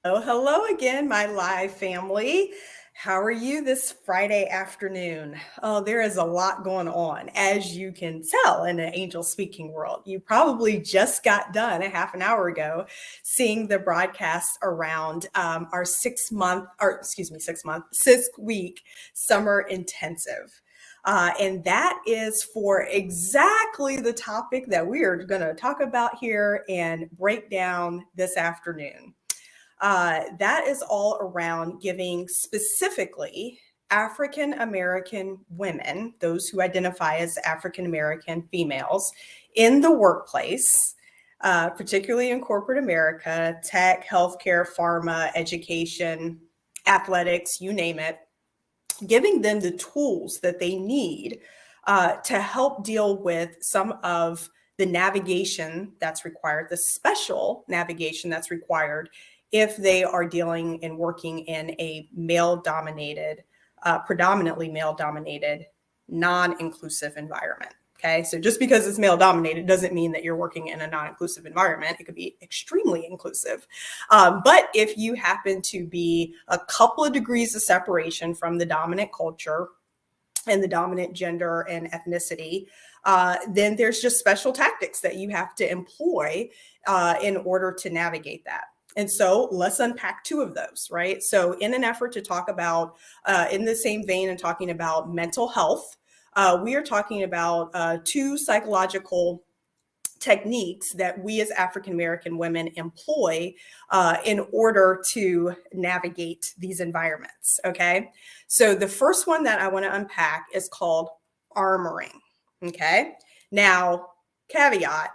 Oh, hello again, my live family. How are you this Friday afternoon? Oh, there is a lot going on, as you can tell in the angel speaking world. You probably just got done a half an hour ago seeing the broadcast around our 6 month, or excuse me, 6 month, 6 week summer intensive. And that is for exactly the topic that we are going to talk about here and break down this afternoon. That is all around giving specifically African American women, those who identify as African American females, in the workplace, particularly in corporate America, tech, healthcare, pharma, education, athletics, you name it, giving them the tools that they need to help deal with some of the navigation that's required, the special navigation that's required if they are dealing and working in a male dominated, predominantly male dominated, non inclusive environment. Okay, so just because it's male dominated doesn't mean that you're working in a non inclusive environment. It could be extremely inclusive. But if you happen to be a couple of degrees of separation from the dominant culture and the dominant gender and ethnicity, then there's just special tactics that you have to employ in order to navigate that. And so let's unpack two of those, right? So, in an effort to talk about, in the same vein and talking about mental health, we are talking about two psychological techniques that we as African American women employ in order to navigate these environments. Okay. So the first one that I want to unpack is called armoring. Okay. Now, caveat,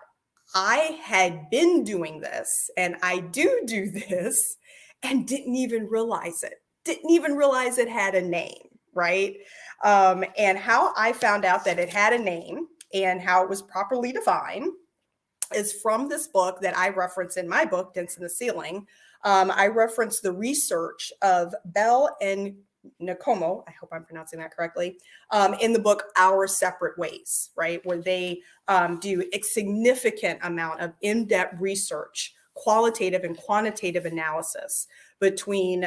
I had been doing this and I do this and didn't even realize it. Didn't even realize it had a name, right? And how I found out that it had a name and how it was properly defined is from this book that I reference in my book, Dents in the Ceiling. I reference the research of Bell and Nakomo, I hope I'm pronouncing that correctly, in the book Our Separate Ways, right? Where they do a significant amount of in-depth research, qualitative and quantitative analysis between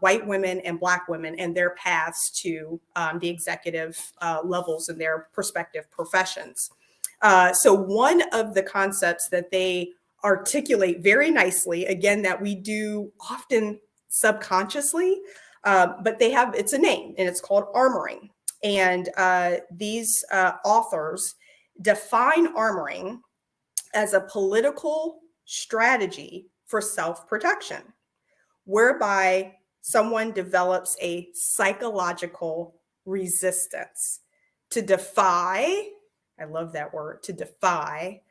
white women and Black women and their paths to the executive levels in their respective professions. So one of the concepts that they articulate very nicely, again, that we do often subconsciously, but it's a name and it's called armoring. And these authors define armoring as a political strategy for self-protection, whereby someone develops a psychological resistance to defy, I love that word, to defy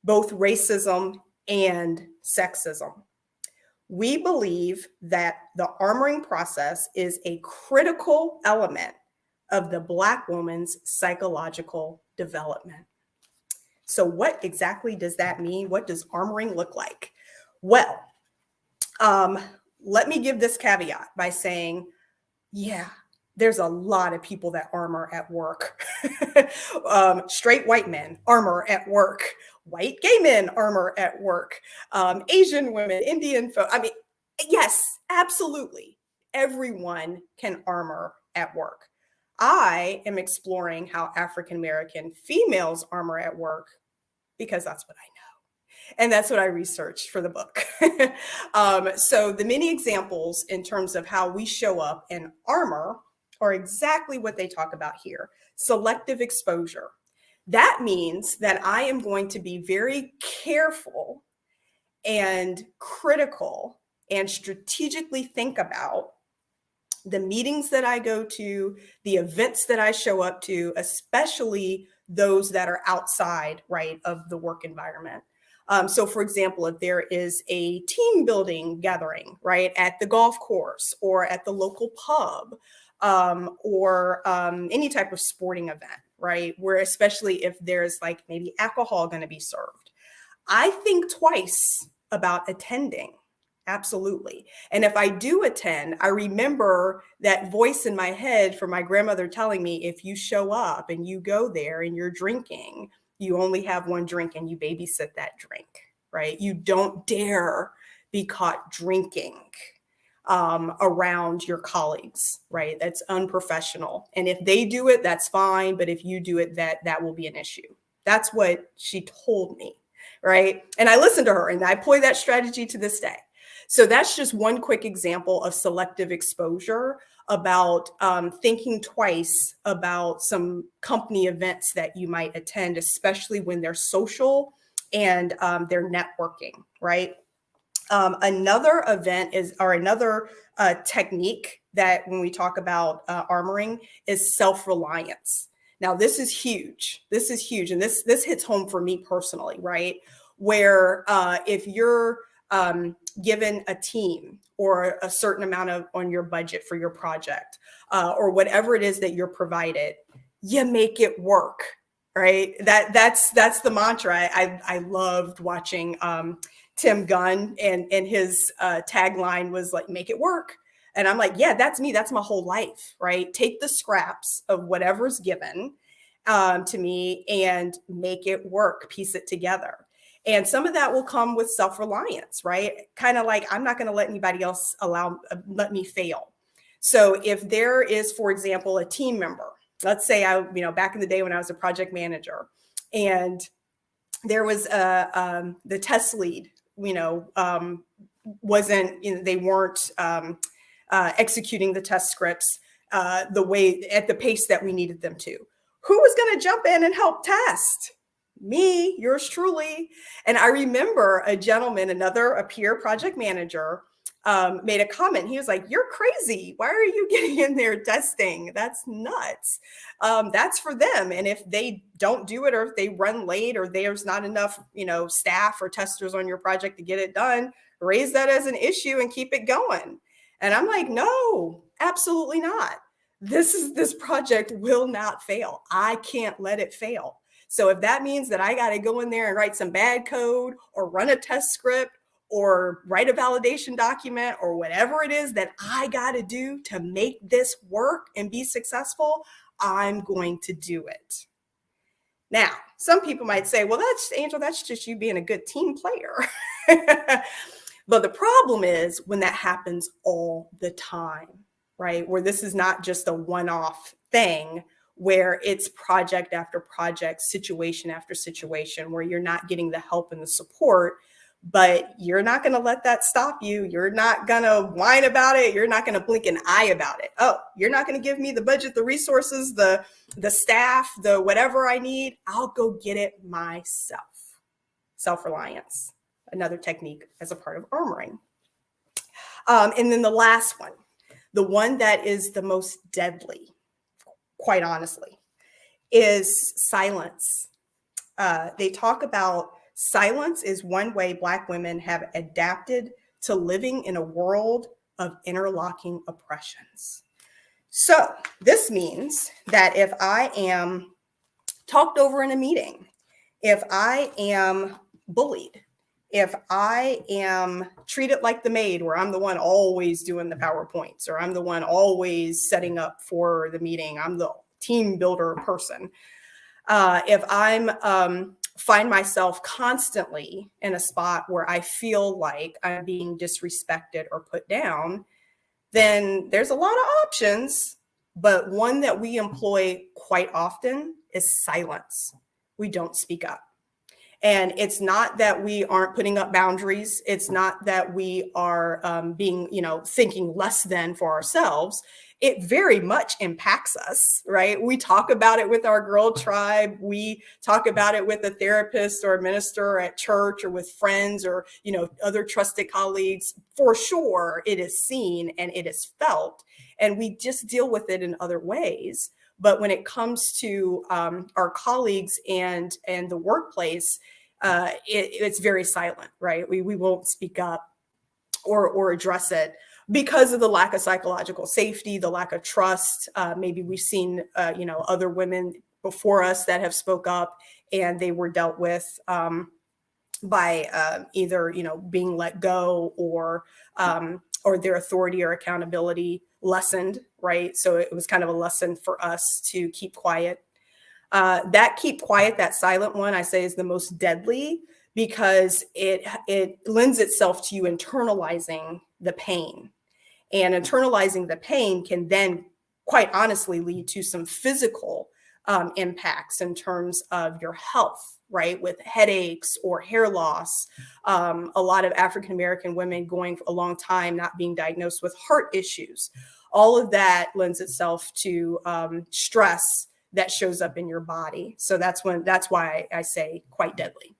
both racism and sexism. We believe that the armoring process is a critical element of the Black woman's psychological development. So, what exactly does that mean? What does armoring look like? Well, let me give this caveat by saying, yeah, there's a lot of people that armor at work. Straight white men armor at work. White gay men armor at work. Asian women, Indian folk. I mean, yes, absolutely. Everyone can armor at work. I am exploring how African American females armor at work because that's what I know. And that's what I researched for the book. So the many examples in terms of how we show up in armor are exactly what they talk about here. Selective exposure. That means that I am going to be very careful and critical and strategically think about the meetings that I go to, the events that I show up to, especially those that are outside, right, of the work environment. So, for example, if there is a team building gathering, right, at the golf course or at the local pub, or any type of sporting event, right, where especially if there's like maybe alcohol going to be served, I think twice about attending. Absolutely. And if I do attend, I remember that voice in my head from my grandmother telling me, if you show up and you go there and you're drinking, you only have one drink and you babysit that drink, right? You don't dare be caught drinking around your colleagues, right? That's unprofessional. And if they do it, that's fine. But if you do it, that will be an issue. That's what she told me, right? And I listened to her and I employ that strategy to this day. So that's just one quick example of selective exposure, about thinking twice about some company events that you might attend, especially when they're social and they're networking, right? Another event is, or another technique that when we talk about armoring, is self-reliance. Now, this is huge. This is huge. And this hits home for me personally, right? Where if you're given a team or a certain amount on your budget for your project, or whatever it is that you're provided, you make it work, right? That's the mantra. I loved watching Tim Gunn, and his tagline was like, make it work. And I'm like, yeah, that's me. That's my whole life, right? Take the scraps of whatever's given to me and make it work, piece it together. And some of that will come with self-reliance, right? Kind of like, I'm not going to let anybody else let me fail. So if there is, for example, a team member, let's say back in the day when I was a project manager, and there was the test lead, wasn't, they weren't executing the test scripts the way, at the pace that we needed them to. Who was going to jump in and help test? Me, yours truly. And I remember a gentleman, a peer project manager, made a comment. He was like, "You're crazy. Why are you getting in there testing? That's nuts. That's for them. And if they don't do it, or if they run late, or there's not enough, staff or testers on your project to get it done, raise that as an issue and keep it going." And I'm like, no, absolutely not. This project will not fail. I can't let it fail. So if that means that I got to go in there and write some bad code, or run a test script, or write a validation document, or whatever it is that I got to do to make this work and be successful, I'm going to do it. Now, some people might say, well, that's just you being a good team player. But the problem is when that happens all the time, right? Where this is not just a one-off thing, where it's project after project, situation after situation, where you're not getting the help and the support, but you're not going to let that stop you. You're not going to whine about it. You're not going to blink an eye about it. Oh, you're not going to give me the budget, the resources, the staff, the whatever I need. I'll go get it myself. Self-reliance, another technique as a part of armoring. And then the last one, the one that is the most deadly, quite honestly, is silence. They talk about silence is one way Black women have adapted to living in a world of interlocking oppressions. So this means that if I am talked over in a meeting, if I am bullied, if I am treated like the maid, where I'm the one always doing the PowerPoints, or I'm the one always setting up for the meeting, I'm the team builder person. If I'm find myself constantly in a spot where I feel like I'm being disrespected or put down, then there's a lot of options, but one that we employ quite often is silence. We don't speak up. And it's not that we aren't putting up boundaries. It's not that we are being, thinking less than for ourselves. It very much impacts us, right? We talk about it with our girl tribe. We talk about it with a therapist or a minister at church, or with friends, or, other trusted colleagues. For sure, it is seen and it is felt, and we just deal with it in other ways. But when it comes to our colleagues and the workplace, it's very silent, right? We won't speak up or address it because of the lack of psychological safety, the lack of trust. Maybe we've seen, other women before us that have spoke up, and they were dealt with by either, being let go, or their authority or accountability lessened, right? So it was kind of a lesson for us to keep quiet. That keep quiet, that silent one, I say, is the most deadly, because it lends itself to you internalizing the pain. And internalizing the pain can then, quite honestly, lead to some physical impacts in terms of your health, right? With headaches or hair loss. A lot of African American women going for a long time not being diagnosed with heart issues. All of that lends itself to stress that shows up in your body. So that's why I say quite deadly.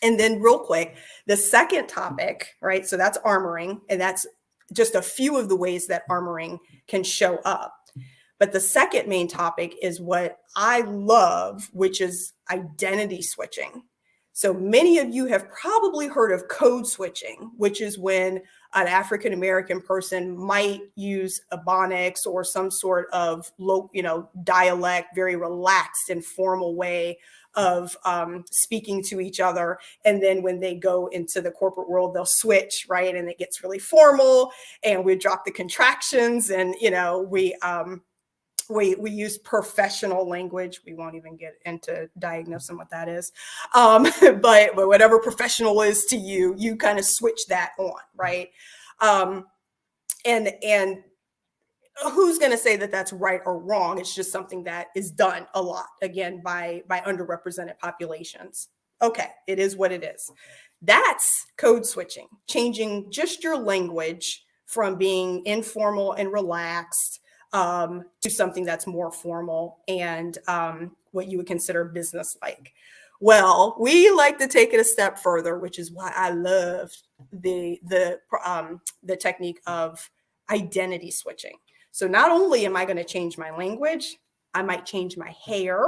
And then real quick, the second topic, right? So that's armoring, and that's just a few of the ways that armoring can show up. But the second main topic is what I love, which is identity switching. So many of you have probably heard of code switching, which is when an African American person might use Ebonics or some sort of dialect, very relaxed and formal way of speaking to each other. And then when they go into the corporate world, they'll switch, right? And it gets really formal, and we drop the contractions, and we use professional language. We won't even get into diagnosing what that is. But whatever professional is to you, you kind of switch that on, right? And who's going to say that that's right or wrong? It's just something that is done a lot, again, by underrepresented populations. Okay, it is what it is. That's code switching, changing just your language from being informal and relaxed to something that's more formal and what you would consider business-like. Well, we like to take it a step further, which is why I love the technique of identity switching. So not only am I going to change my language, I might change my hair.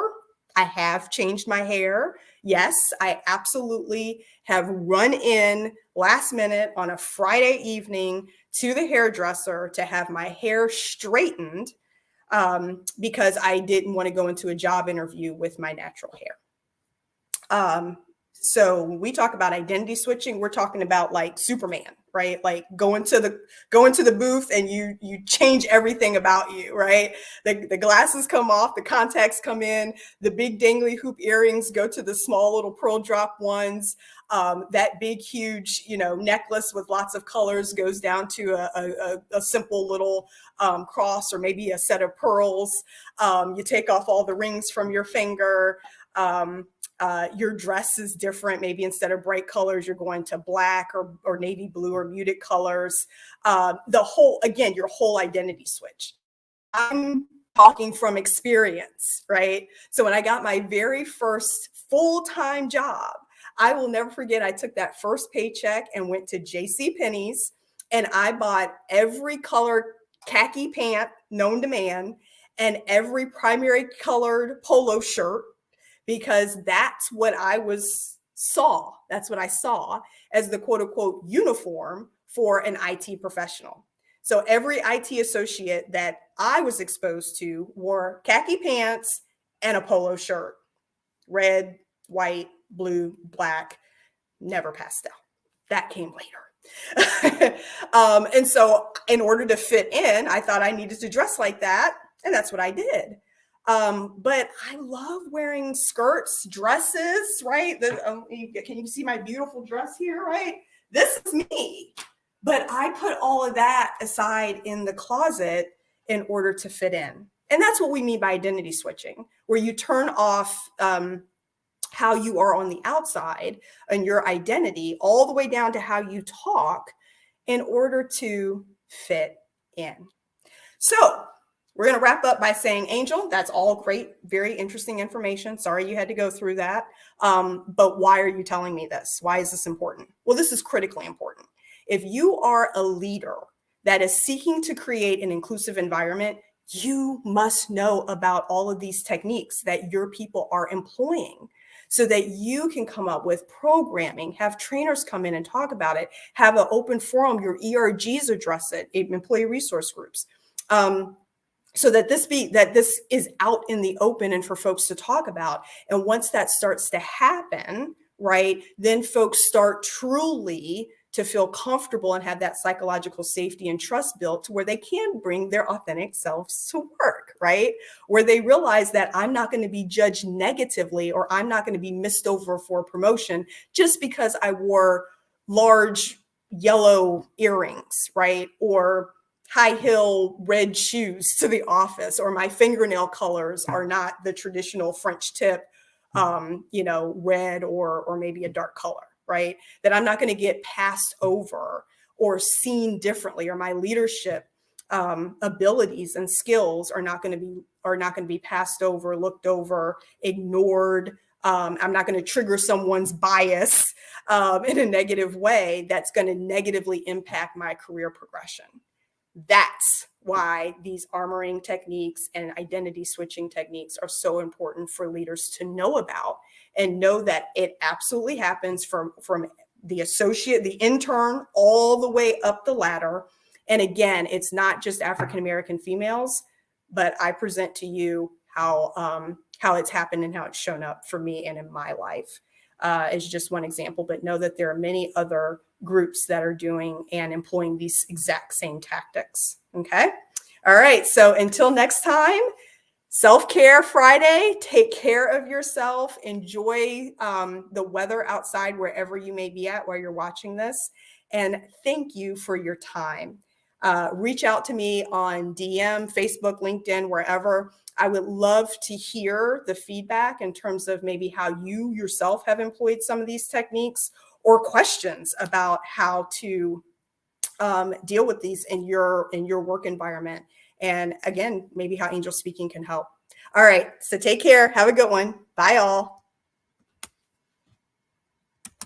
I have changed my hair. Yes, I absolutely have run in last minute on a Friday evening to the hairdresser to have my hair straightened because I didn't want to go into a job interview with my natural hair. So when we talk about identity switching, we're talking about like Superman, right? Like go into the booth and you change everything about you, right? The glasses come off, the contacts come in, the big dangly hoop earrings go to the small little pearl drop ones. That big, huge, necklace with lots of colors goes down to a simple little cross or maybe a set of pearls. You take off all the rings from your finger. Your dress is different. Maybe instead of bright colors, you're going to black or navy blue or muted colors. Your whole identity switch. I'm talking from experience, right? So when I got my very first full-time job, I will never forget, I took that first paycheck and went to JCPenney's and I bought every color khaki pant known to man and every primary colored polo shirt, because that's what I saw. That's what I saw as the quote unquote uniform for an IT professional. So every IT associate that I was exposed to wore khaki pants and a polo shirt, red, white, blue, black, never pastel. That came later. And so in order to fit in, I thought I needed to dress like that. And that's what I did. But I love wearing skirts, dresses, right? Can you see my beautiful dress here, right? This is me. But I put all of that aside in the closet in order to fit in. And that's what we mean by identity switching, where you turn off how you are on the outside and your identity all the way down to how you talk in order to fit in. So we're going to wrap up by saying, Angel, that's all great, very interesting information. Sorry you had to go through that. But why are you telling me this? Why is this important? Well, this is critically important. If you are a leader that is seeking to create an inclusive environment, you must know about all of these techniques that your people are employing so that you can come up with programming, have trainers come in and talk about it, have an open forum, your ERGs address it, employee resource groups. So that this is out in the open and for folks to talk about. And once that starts to happen, right, then folks start truly to feel comfortable and have that psychological safety and trust built to where they can bring their authentic selves to work, right? Where they realize that I'm not going to be judged negatively, or I'm not going to be missed over for promotion just because I wore large yellow earrings, right? Or high heel red shoes to the office, or my fingernail colors are not the traditional French tip, red or maybe a dark color, right? That I'm not going to get passed over or seen differently, or my leadership abilities and skills are not going to be passed over, looked over, ignored. I'm not going to trigger someone's bias in a negative way that's going to negatively impact my career progression. That's why these armoring techniques and identity switching techniques are so important for leaders to know about, and know that it absolutely happens from the associate, the intern, all the way up the ladder. And again, it's not just African-American females, but I present to you how it's happened and how it's shown up for me and in my life is just one example. But know that there are many other groups that are doing and employing these exact same tactics. Okay. All right. So until next time, Self-Care Friday. Take care of yourself. Enjoy the weather outside wherever you may be at while you're watching this. And thank you for your time. Reach out to me on DM, Facebook, LinkedIn, wherever. I would love to hear the feedback in terms of maybe how you yourself have employed some of these techniques, or questions about how to deal with these in your work environment. And again, maybe how angel speaking can help. All right. So take care. Have a good one. Bye all.